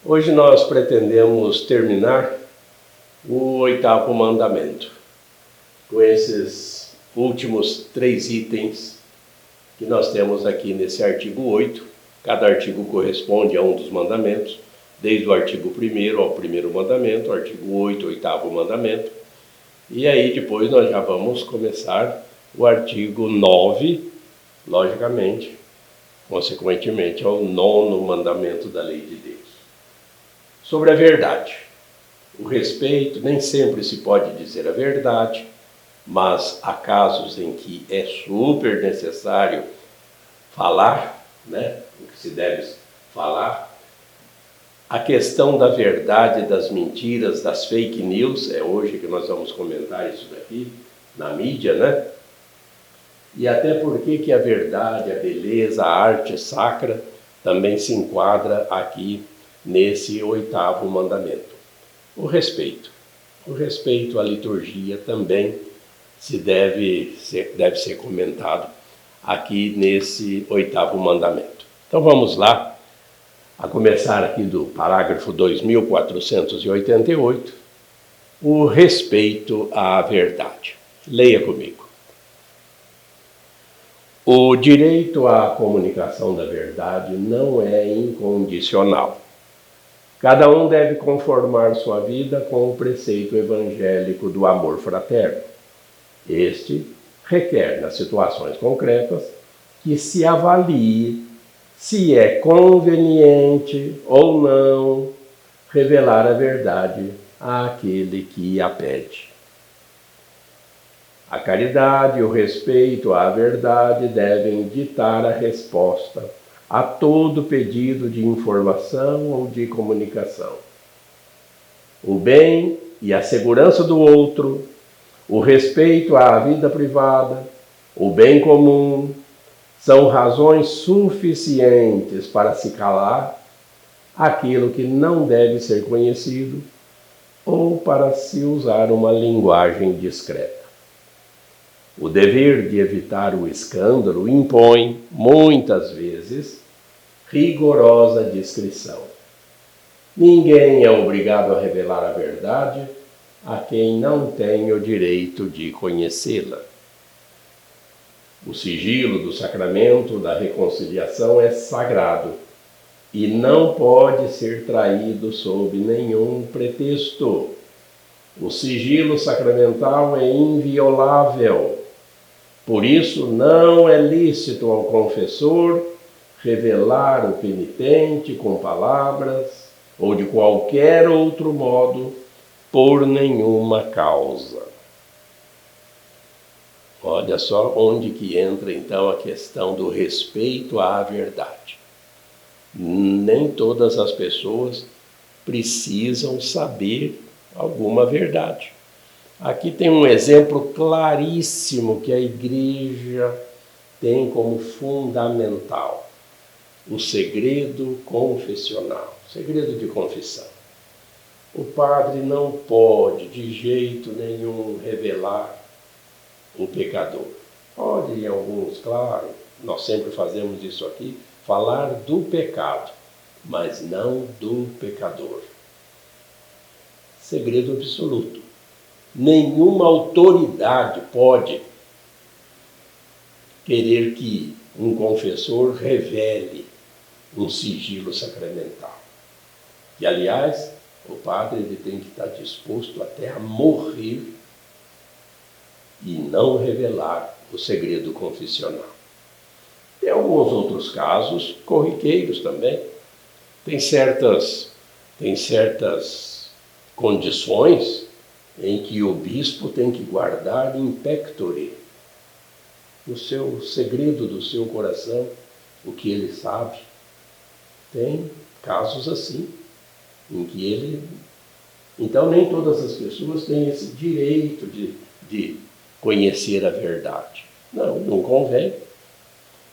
Hoje nós pretendemos terminar o 8º mandamento, com esses últimos 3 itens que nós temos aqui nesse artigo 8. Cada artigo corresponde a um dos mandamentos, desde o artigo 1º ao 1º mandamento, o artigo 8, 8º mandamento. E aí depois nós já vamos começar o artigo 9, logicamente, consequentemente ao 9º mandamento da lei de Deus. Sobre a verdade. O respeito, nem sempre se pode dizer a verdade, mas há casos em que é super necessário falar, o que se deve falar. A questão da verdade, das mentiras, das fake news, é hoje que nós vamos comentar isso daqui na mídia, E até porque que a verdade, a beleza, a arte sacra também se enquadra aqui nesse 8º mandamento. O respeito. O respeito à liturgia também deve ser comentado aqui nesse 8º mandamento. Então vamos lá, a começar aqui do parágrafo 2488, o respeito à verdade. Leia comigo. O direito à comunicação da verdade não é incondicional. Cada um deve conformar sua vida com o preceito evangélico do amor fraterno. Este requer, nas situações concretas, que se avalie se é conveniente ou não revelar a verdade àquele que a pede. A caridade e o respeito à verdade devem ditar a resposta a todo pedido de informação ou de comunicação. O bem e a segurança do outro, o respeito à vida privada, o bem comum, são razões suficientes para se calar aquilo que não deve ser conhecido ou para se usar uma linguagem discreta. O dever de evitar o escândalo impõe, muitas vezes, rigorosa discrição. Ninguém é obrigado a revelar a verdade a quem não tem o direito de conhecê-la. O sigilo do sacramento da reconciliação é sagrado e não pode ser traído sob nenhum pretexto. O sigilo sacramental é inviolável. Por isso, não é lícito ao confessor revelar o penitente com palavras ou de qualquer outro modo por nenhuma causa. Olha só onde que entra então a questão do respeito à verdade. Nem todas as pessoas precisam saber alguma verdade. Aqui tem um exemplo claríssimo que a Igreja tem como fundamental: o segredo confessional, segredo de confissão. O padre não pode de jeito nenhum revelar o pecador. Pode, em alguns, claro, nós sempre fazemos isso aqui, falar do pecado, mas não do pecador. Segredo absoluto. Nenhuma autoridade pode querer que um confessor revele um sigilo sacramental. E, aliás, o padre ele tem que estar disposto até a morrer e não revelar o segredo confessional. Tem alguns outros casos corriqueiros também. Tem certas condições em que o bispo tem que guardar in pectore, no seu segredo do seu coração, o que ele sabe. Tem casos assim, em que ele... Então, nem todas as pessoas têm esse direito de conhecer a verdade. Não convém.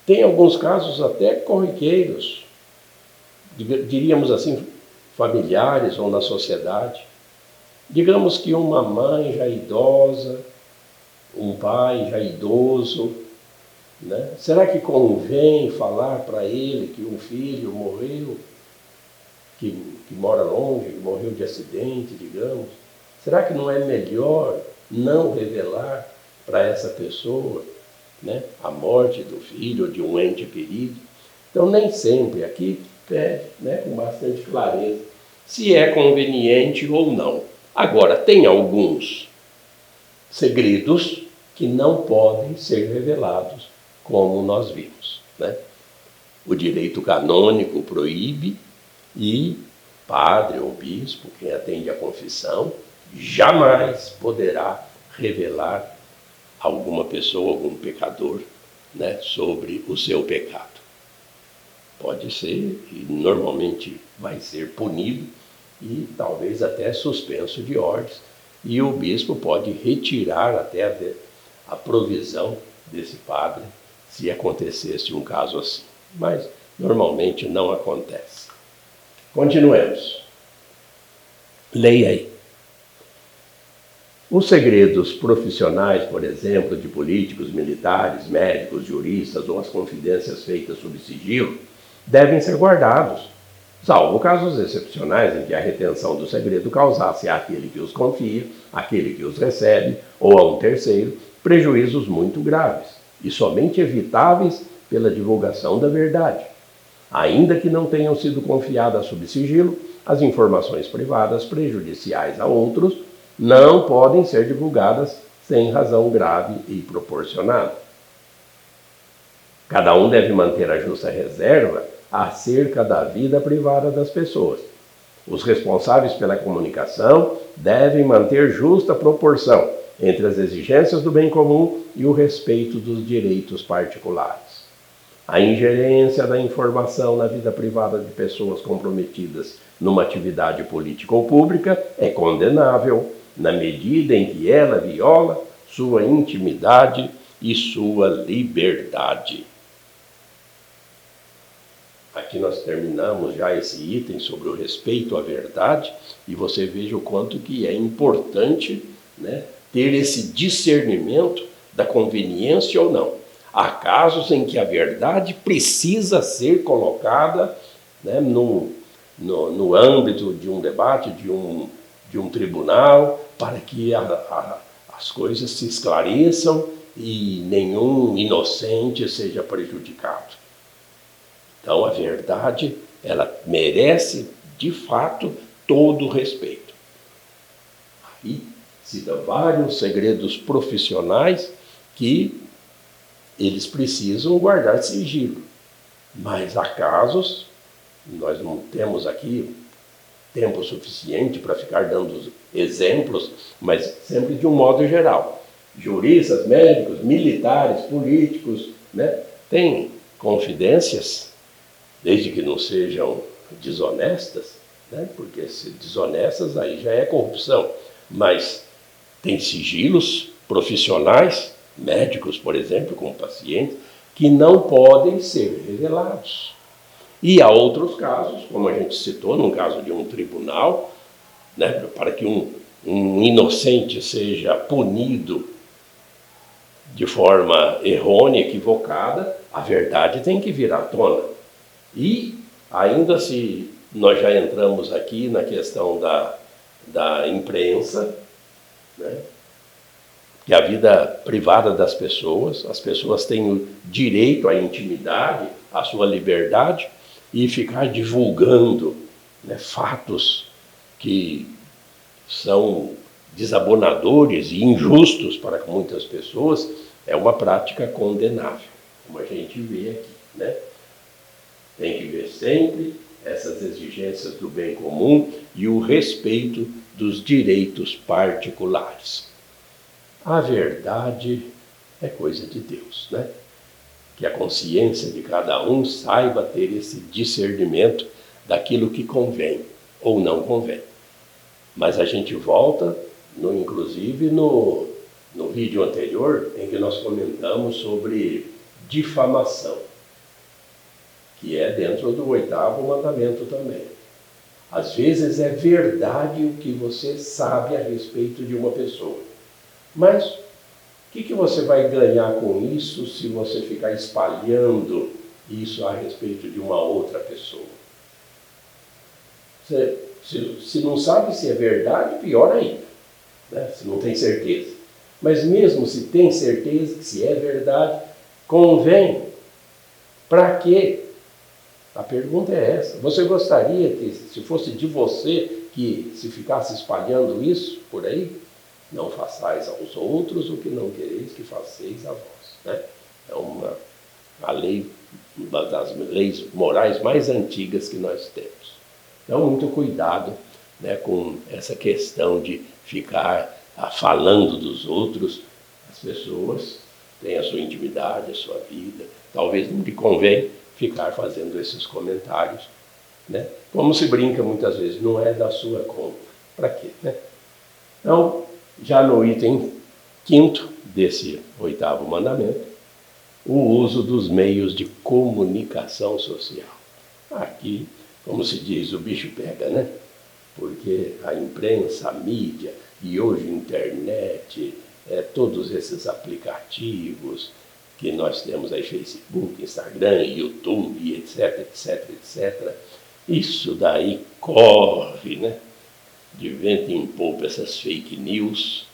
Tem alguns casos até corriqueiros, diríamos assim, familiares ou na sociedade. Digamos que uma mãe já idosa, um pai já idoso, Será que convém falar para ele que um filho morreu? que mora longe, que morreu de acidente, digamos, será que não é melhor não revelar para essa pessoa, né, a morte do filho ou de um ente querido? Então, nem sempre aqui pede, né, com bastante clareza, se é conveniente ou não. Agora, tem alguns segredos que não podem ser revelados, como nós vimos, né? O direito canônico proíbe e padre ou bispo, quem atende à confissão, jamais poderá revelar alguma pessoa, algum pecador, né, sobre o seu pecado. Pode ser, e normalmente vai ser punido, e talvez até suspenso de ordens, e o bispo pode retirar até a provisão desse padre, se acontecesse um caso assim. Mas normalmente não acontece. Continuemos. Leia aí. Os segredos profissionais, por exemplo, de políticos, militares, médicos, juristas ou as confidências feitas sob sigilo, devem ser guardados, salvo casos excepcionais em que a retenção do segredo causasse àquele que os confia, àquele que os recebe ou a um terceiro prejuízos muito graves e somente evitáveis pela divulgação da verdade. Ainda que não tenham sido confiadas sob sigilo, as informações privadas prejudiciais a outros não podem ser divulgadas sem razão grave e proporcionada. Cada um deve manter a justa reserva acerca da vida privada das pessoas. Os responsáveis pela comunicação devem manter justa proporção entre as exigências do bem comum e o respeito dos direitos particulares. A ingerência da informação na vida privada de pessoas comprometidas numa atividade política ou pública é condenável na medida em que ela viola sua intimidade e sua liberdade. Aqui nós terminamos já esse item sobre o respeito à verdade, e você veja o quanto que é importante, né, ter esse discernimento da conveniência ou não. Há casos em que a verdade precisa ser colocada, né, no âmbito de um debate, de um tribunal, para que as coisas se esclareçam e nenhum inocente seja prejudicado. Então, a verdade, ela merece, de fato, todo o respeito. Aí cita vários segredos profissionais que eles precisam guardar sigilo. Mas há casos, nós não temos aqui tempo suficiente para ficar dando exemplos, mas sempre de um modo geral. Juristas, médicos, militares, políticos, né, têm confidências, desde que não sejam desonestas, né? Porque se desonestas aí já é corrupção, mas tem sigilos profissionais, médicos, por exemplo, com pacientes, que não podem ser revelados. E há outros casos, como a gente citou, num caso de um tribunal, né, para que um inocente seja punido de forma errônea, equivocada, a verdade tem que vir à tona. E ainda se nós já entramos aqui na questão da imprensa, né, que a vida privada das pessoas, as pessoas têm o direito à intimidade, à sua liberdade, e ficar divulgando, né, fatos que são desabonadores e injustos para muitas pessoas é uma prática condenável, como a gente vê aqui, né? Tem que ver sempre essas exigências do bem comum e o respeito dos direitos particulares. A verdade é coisa de Deus, né? Que a consciência de cada um saiba ter esse discernimento daquilo que convém ou não convém. Mas a gente volta, inclusive no vídeo anterior, em que nós comentamos sobre difamação, que é dentro do 8º mandamento também. Às vezes é verdade o que você sabe a respeito de uma pessoa, mas o que você vai ganhar com isso se você ficar espalhando isso a respeito de uma outra pessoa? Se não sabe se é verdade, pior ainda, né? Se não tem certeza. Mas mesmo se tem certeza que se é verdade, convém. Para quê? A pergunta é essa. Você gostaria que, se fosse de você, que se ficasse espalhando isso por aí? Não façais aos outros o que não quereis que façeis a vós, né? É a das leis morais mais antigas que nós temos. Então, muito cuidado, né, com essa questão de ficar falando dos outros. As pessoas têm a sua intimidade, a sua vida. Talvez não lhe convém ficar fazendo esses comentários, né? Como se brinca muitas vezes, não é da sua conta. Para quê, né? Então, já no item 5º desse 8º mandamento, o uso dos meios de comunicação social. Aqui, como se diz, o bicho pega, né? Porque a imprensa, a mídia e hoje a internet, todos esses aplicativos que nós temos aí, Facebook, Instagram, YouTube, etc, etc, etc, isso daí corre, né? De vento em polpa essas fake news,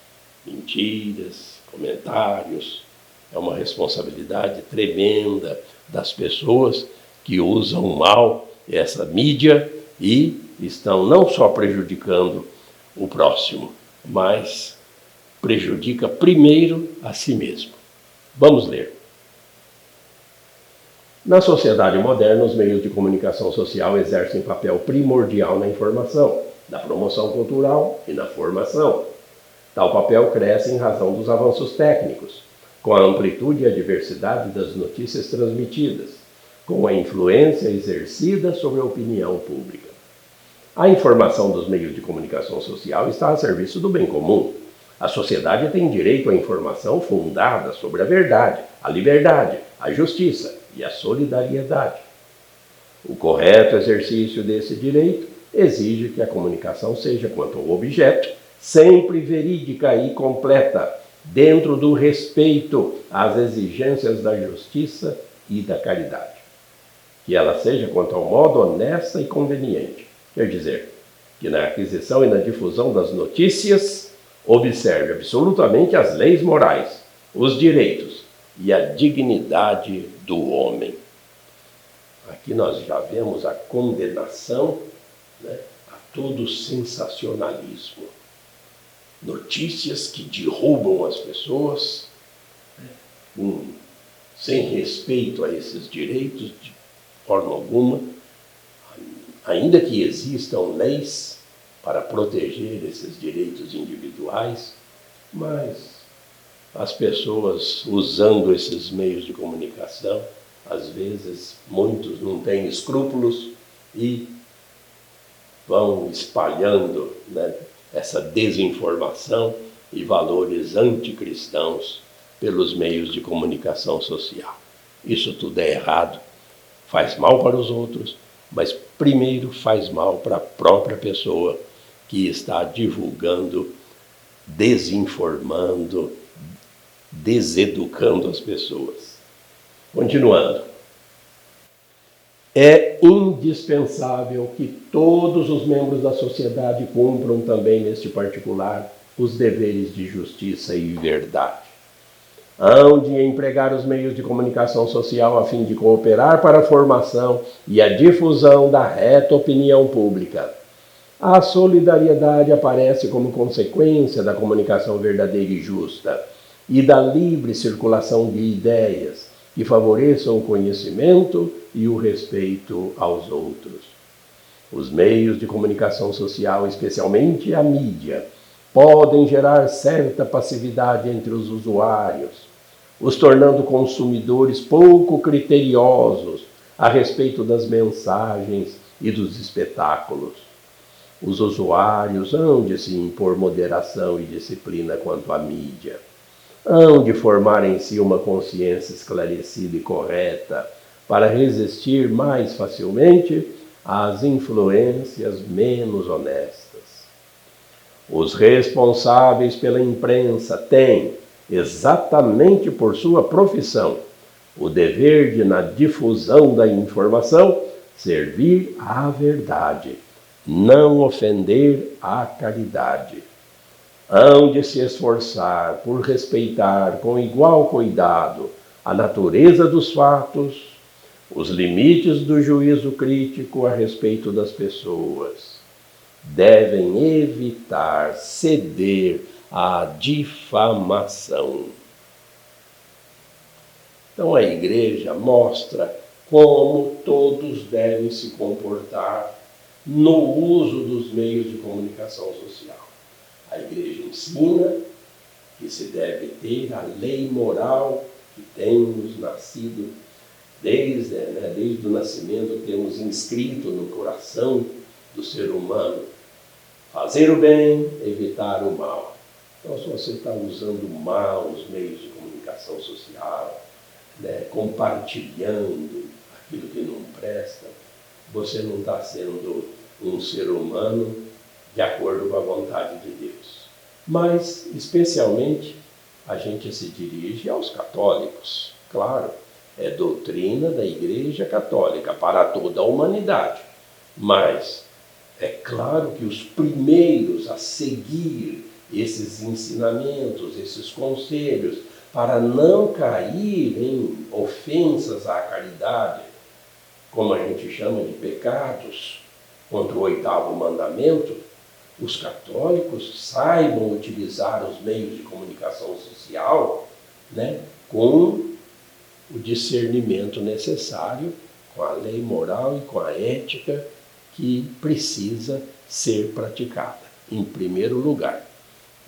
mentiras, comentários. É uma responsabilidade tremenda das pessoas que usam mal essa mídia e estão não só prejudicando o próximo, mas prejudica primeiro a si mesmo. Vamos ler. Na sociedade moderna, os meios de comunicação social exercem papel primordial na informação, na promoção cultural e na formação. Tal papel cresce em razão dos avanços técnicos, com a amplitude e a diversidade das notícias transmitidas, com a influência exercida sobre a opinião pública. A informação dos meios de comunicação social está a serviço do bem comum. A sociedade tem direito à informação fundada sobre a verdade, a liberdade, a justiça e a solidariedade. O correto exercício desse direito exige que a comunicação seja, quanto ao objeto, sempre verídica e completa, dentro do respeito às exigências da justiça e da caridade. Que ela seja, quanto ao modo, honesta e conveniente. Quer dizer, que na aquisição e na difusão das notícias observe absolutamente as leis morais, os direitos e a dignidade do homem. Aqui nós já vemos a condenação, né, a todo sensacionalismo. Notícias que derrubam as pessoas, né, sem respeito a esses direitos de forma alguma, ainda que existam leis para proteger esses direitos individuais, mas as pessoas usando esses meios de comunicação, às vezes muitos não têm escrúpulos e vão espalhando, né, essa desinformação e valores anticristãos pelos meios de comunicação social. Isso tudo é errado, faz mal para os outros, mas primeiro faz mal para a própria pessoa que está divulgando, desinformando, deseducando as pessoas. Continuando. É indispensável que todos os membros da sociedade cumpram também neste particular os deveres de justiça e verdade. Hão de empregar os meios de comunicação social a fim de cooperar para a formação e a difusão da reta opinião pública. A solidariedade aparece como consequência da comunicação verdadeira e justa e da livre circulação de ideias que favoreçam o conhecimento e o respeito aos outros. Os meios de comunicação social, especialmente a mídia, podem gerar certa passividade entre os usuários, os tornando consumidores pouco criteriosos a respeito das mensagens e dos espetáculos. Os usuários hão de se impor moderação e disciplina quanto à mídia. Hão de formar em si uma consciência esclarecida e correta para resistir mais facilmente às influências menos honestas. Os responsáveis pela imprensa têm, exatamente por sua profissão, o dever de, na difusão da informação, servir à verdade, não ofender a caridade. Hão de se esforçar por respeitar com igual cuidado a natureza dos fatos, os limites do juízo crítico a respeito das pessoas. Devem evitar ceder à difamação. Então a Igreja mostra como todos devem se comportar no uso dos meios de comunicação social. A Igreja ensina que se deve ter a lei moral que temos nascido desde o nascimento, temos inscrito no coração do ser humano: fazer o bem, evitar o mal. Então, se você está usando mal os meios de comunicação social, compartilhando aquilo que não presta, você não está sendo um ser humano de acordo com a vontade de Deus. Mas, especialmente, a gente se dirige aos católicos. Claro, é doutrina da Igreja Católica para toda a humanidade. Mas é claro que os primeiros a seguir esses ensinamentos, esses conselhos, para não cair em ofensas à caridade, como a gente chama de pecados, contra o 8º mandamento, os católicos saibam utilizar os meios de comunicação social, com o discernimento necessário, com a lei moral e com a ética que precisa ser praticada, em primeiro lugar.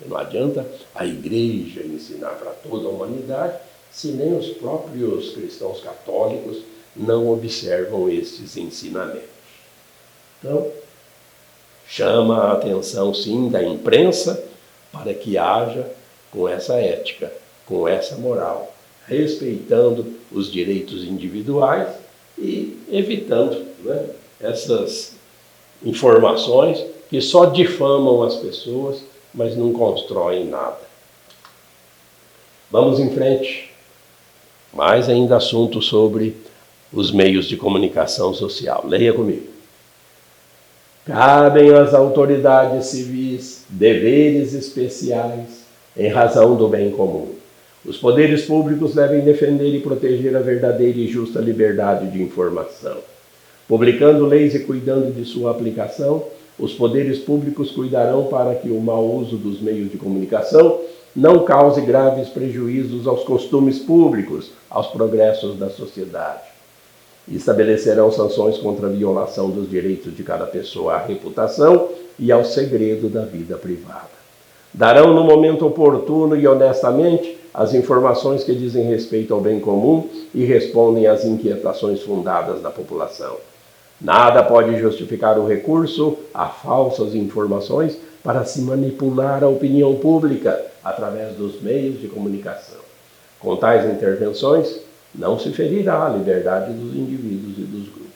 Não adianta a Igreja ensinar para toda a humanidade se nem os próprios cristãos católicos não observam estes ensinamentos. Então, chama a atenção, sim, da imprensa para que haja com essa ética, com essa moral, respeitando os direitos individuais e evitando essas informações que só difamam as pessoas, mas não constroem nada. Vamos em frente. Mais ainda assunto sobre os meios de comunicação social. Leia comigo. Cabem às autoridades civis deveres especiais em razão do bem comum. Os poderes públicos devem defender e proteger a verdadeira e justa liberdade de informação. Publicando leis e cuidando de sua aplicação, os poderes públicos cuidarão para que o mau uso dos meios de comunicação não cause graves prejuízos aos costumes públicos, aos progressos da sociedade. Estabelecerão sanções contra a violação dos direitos de cada pessoa à reputação e ao segredo da vida privada. Darão no momento oportuno e honestamente as informações que dizem respeito ao bem comum e respondem às inquietações fundadas da população. Nada pode justificar o recurso a falsas informações para se manipular a opinião pública através dos meios de comunicação. Com tais intervenções, não se ferirá a liberdade dos indivíduos e dos grupos.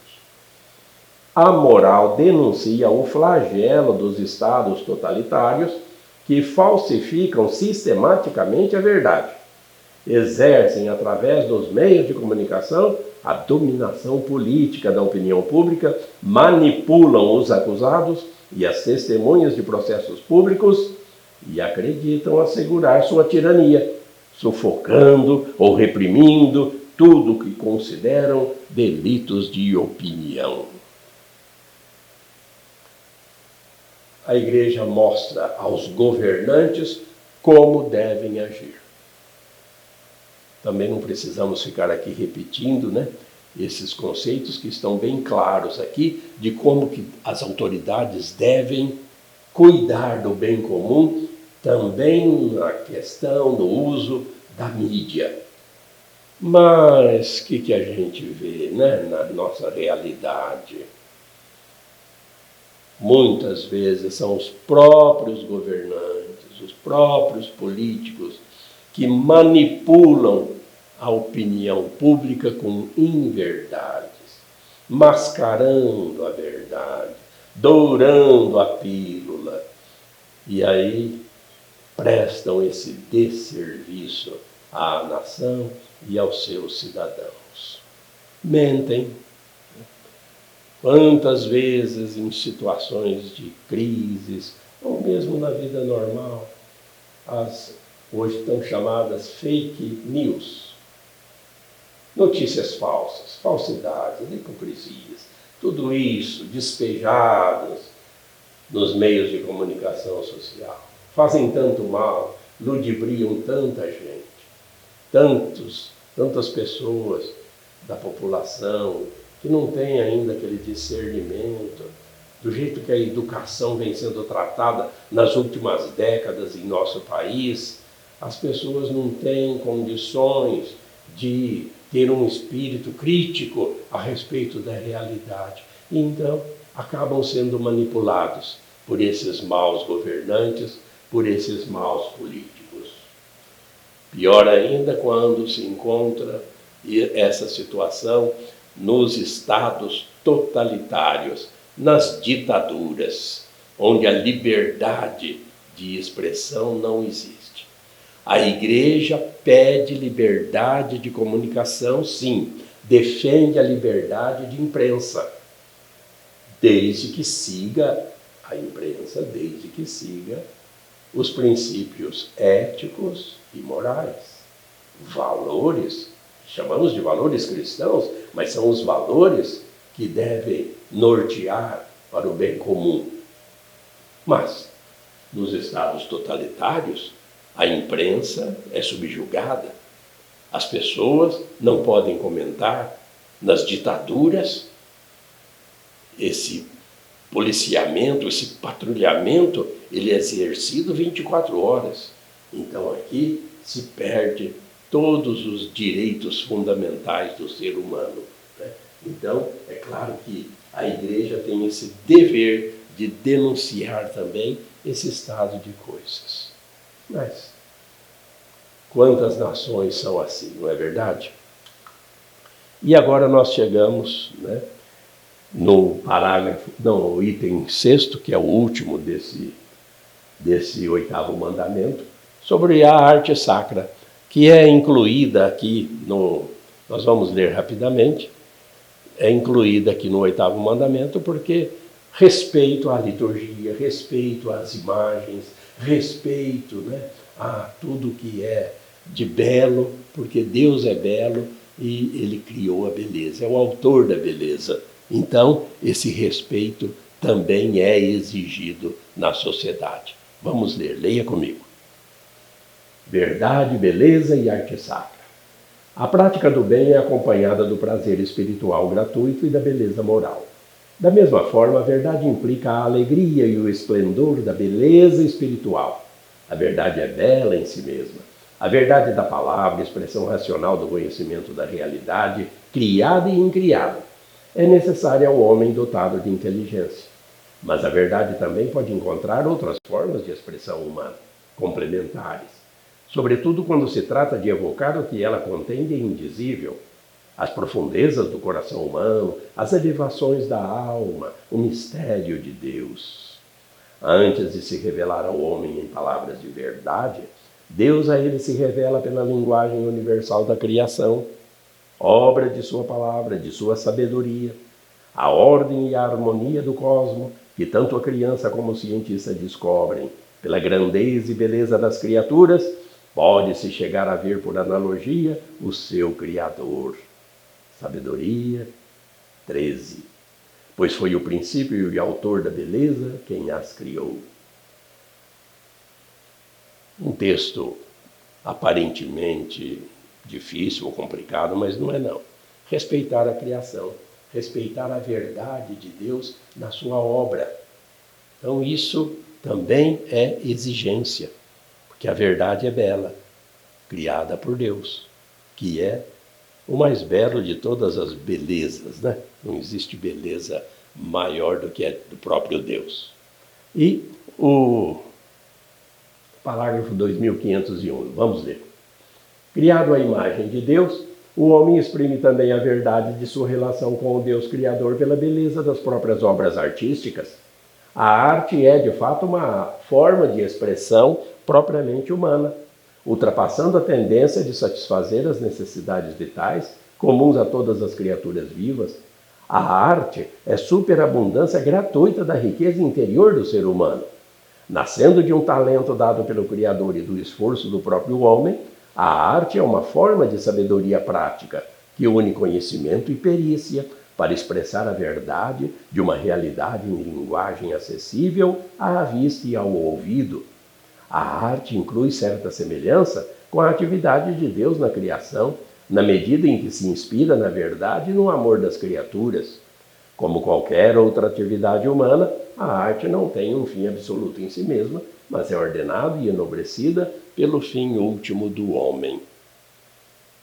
A moral denuncia o flagelo dos estados totalitários que falsificam sistematicamente a verdade. Exercem, através dos meios de comunicação, a dominação política da opinião pública, manipulam os acusados e as testemunhas de processos públicos e acreditam assegurar sua tirania, sufocando ou reprimindo tudo que consideram delitos de opinião. A Igreja mostra aos governantes como devem agir. Também não precisamos ficar aqui repetindo, esses conceitos que estão bem claros aqui de como que as autoridades devem cuidar do bem comum, também na questão do uso da mídia. Mas o que a gente vê na nossa realidade? Muitas vezes são os próprios governantes, os próprios políticos que manipulam a opinião pública com inverdades, mascarando a verdade, dourando a pílula, e aí prestam esse desserviço à nação e aos seus cidadãos. Mentem, Quantas vezes em situações de crises, ou mesmo na vida normal, as hoje estão chamadas fake news, notícias falsas, falsidades, hipocrisias, tudo isso despejados nos meios de comunicação social, fazem tanto mal, ludibriam tanta gente, tantas pessoas da população que não têm ainda aquele discernimento, do jeito que a educação vem sendo tratada nas últimas décadas em nosso país, as pessoas não têm condições de ter um espírito crítico a respeito da realidade. E então, acabam sendo manipulados por esses maus governantes, por esses maus políticos. Pior ainda quando se encontra essa situação nos estados totalitários, nas ditaduras, onde a liberdade de expressão não existe. A Igreja pede liberdade de comunicação, sim, defende a liberdade de imprensa, desde que siga a imprensa, desde que siga os princípios éticos e morais, valores, chamamos de valores cristãos, mas são os valores que devem nortear para o bem comum. Mas, nos estados totalitários, a imprensa é subjugada, as pessoas não podem comentar. Nas ditaduras, esse policiamento, esse patrulhamento, ele é exercido 24 horas. Então aqui se perde todos os direitos fundamentais do ser humano, né? Então, é claro que a Igreja tem esse dever de denunciar também esse estado de coisas. Mas quantas nações são assim, não é verdade? E agora nós chegamos, né, no item 6º, que é o último desse 8º mandamento, sobre a arte sacra, que é incluída aqui nós vamos ler rapidamente, é incluída aqui no 8º mandamento porque respeito à liturgia, respeito às imagens, respeito, né, a tudo que é de belo, porque Deus é belo e Ele criou a beleza, é o autor da beleza. Então, esse respeito também é exigido na sociedade. Vamos ler, leia comigo. Verdade, beleza e arte sacra. A prática do bem é acompanhada do prazer espiritual gratuito e da beleza moral. Da mesma forma, a verdade implica a alegria e o esplendor da beleza espiritual. A verdade é bela em si mesma. A verdade da palavra, expressão racional do conhecimento da realidade, criada e incriada, é necessária ao homem dotado de inteligência. Mas a verdade também pode encontrar outras formas de expressão humana, complementares, sobretudo quando se trata de evocar o que ela contém de indizível, as profundezas do coração humano, as elevações da alma, o mistério de Deus. Antes de se revelar ao homem em palavras de verdade, Deus a ele se revela pela linguagem universal da criação, obra de sua palavra, de sua sabedoria, a ordem e a harmonia do cosmos, que tanto a criança como o cientista descobrem. Pela grandeza e beleza das criaturas, pode-se chegar a ver por analogia o seu Criador. Sabedoria 13. Pois foi o princípio e autor da beleza quem as criou. Um texto aparentemente difícil ou complicado, mas não é não. Respeitar a criação, respeitar a verdade de Deus na sua obra. Então isso também é exigência, porque a verdade é bela, criada por Deus, que é o mais belo de todas as belezas, né? Não existe beleza maior do que a do próprio Deus. E o parágrafo 2501, vamos ler. Criado à imagem de Deus, o homem exprime também a verdade de sua relação com o Deus Criador pela beleza das próprias obras artísticas. A arte é, de fato, uma forma de expressão propriamente humana, ultrapassando a tendência de satisfazer as necessidades vitais comuns a todas as criaturas vivas. A arte é superabundância gratuita da riqueza interior do ser humano. Nascendo de um talento dado pelo Criador e do esforço do próprio homem, a arte é uma forma de sabedoria prática que une conhecimento e perícia para expressar a verdade de uma realidade em linguagem acessível à vista e ao ouvido. A arte inclui certa semelhança com a atividade de Deus na criação, na medida em que se inspira na verdade e no amor das criaturas. Como qualquer outra atividade humana, a arte não tem um fim absoluto em si mesma, mas é ordenada e enobrecida pelo fim último do homem.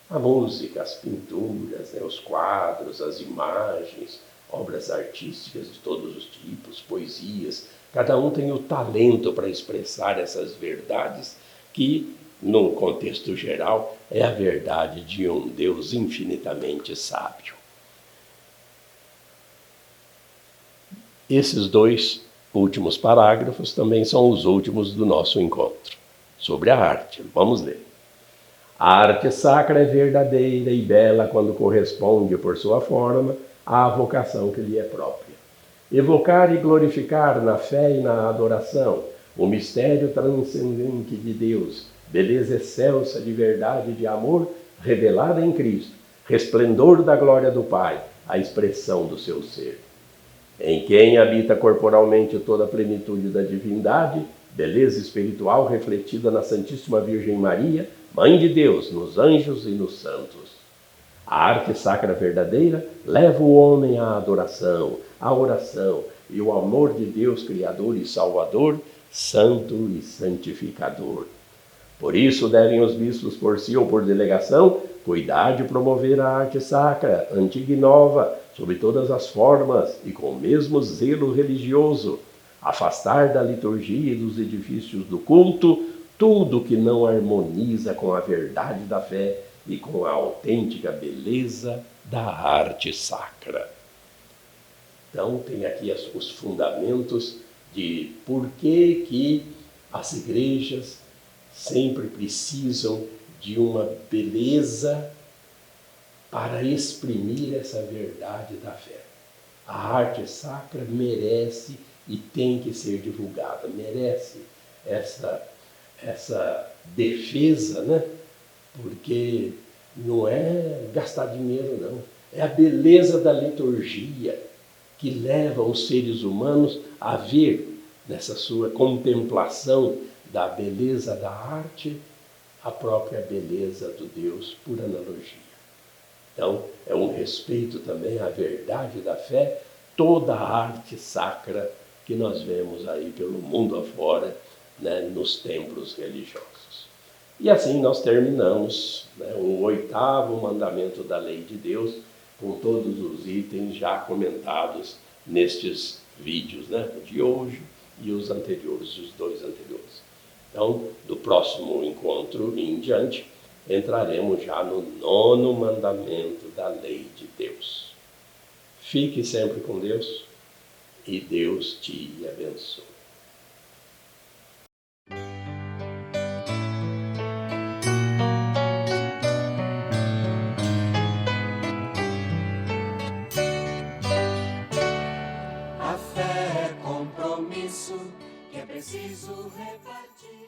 A música, as pinturas, os quadros, as imagens, obras artísticas de todos os tipos, poesias, cada um tem o talento para expressar essas verdades que, no contexto geral, é a verdade de um Deus infinitamente sábio. Esses dois últimos parágrafos também são os últimos do nosso encontro, sobre a arte. Vamos ler. A arte sacra é verdadeira e bela quando corresponde, por sua forma, à vocação que lhe é própria. Evocar e glorificar na fé e na adoração o mistério transcendente de Deus, beleza excelsa de verdade e de amor revelada em Cristo, resplendor da glória do Pai, a expressão do seu ser. Em quem habita corporalmente toda a plenitude da divindade, beleza espiritual refletida na Santíssima Virgem Maria, Mãe de Deus, nos anjos e nos santos. A arte sacra verdadeira leva o homem à adoração, à oração e o amor de Deus, Criador e Salvador, Santo e Santificador. Por isso devem os bispos, por si ou por delegação, cuidar de promover a arte sacra, antiga e nova, sob todas as formas e com o mesmo zelo religioso, afastar da liturgia e dos edifícios do culto tudo que não harmoniza com a verdade da fé e com a autêntica beleza da arte sacra. Então, tem aqui os fundamentos de por que as igrejas sempre precisam de uma beleza para exprimir essa verdade da fé. A arte sacra merece e tem que ser divulgada, merece essa defesa, né? Porque não é gastar dinheiro, não. É a beleza da liturgia que leva os seres humanos a ver, nessa sua contemplação da beleza da arte, a própria beleza do Deus por analogia. Então, é um respeito também à verdade da fé, toda a arte sacra que nós vemos aí pelo mundo afora, né, nos templos religiosos. E assim nós terminamos, né, o 8º mandamento da lei de Deus, com todos os itens já comentados nestes vídeos, né, de hoje e os anteriores, os 2 anteriores. Então, do próximo encontro em diante, entraremos já no 9º mandamento da lei de Deus. Fique sempre com Deus e Deus te abençoe. A fé é compromisso que é preciso repartir.